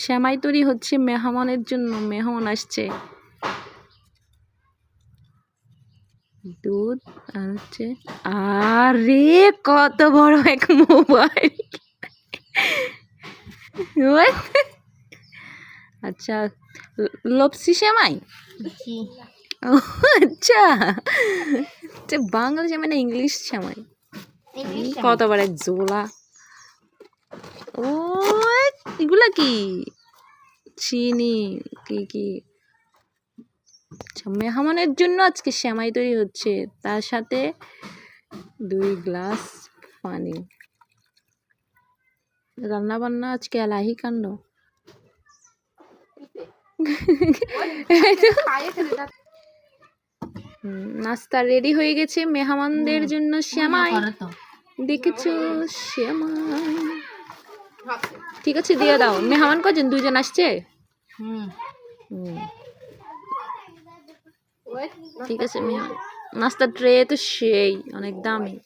সেমাই তৈরি হচ্ছে মেহমানের জন্য, মেহমান আসছে। দুধ আর হচ্ছে, আরে কত বড় এক মোবাইল। আচ্ছা, লপসি সেমাই। ও আচ্ছা, বাংলা সেমাই না ইংলিশ সেমাই? কত বড় এক জোলা। ও এগুলা কি? চিনি কি কি? মেহমানের জন্য আজকে সেমাই তৈরি হচ্ছে, তার সাথে 2 গ্লাস পানি। রান্না বান্না আজকে এলাহি কাণ্ড। নাস্তা রেডি হয়ে গেছে মেহমানদের জন্য। সেমাই দেখেছো, সেমাই। ঠিক আছে, দিয়ে দাও। মেহমান কজন? 2 জন আসছে। ঠিক আছে, মেহমান নাস্তা ট্রে তো সেই অনেক দামি।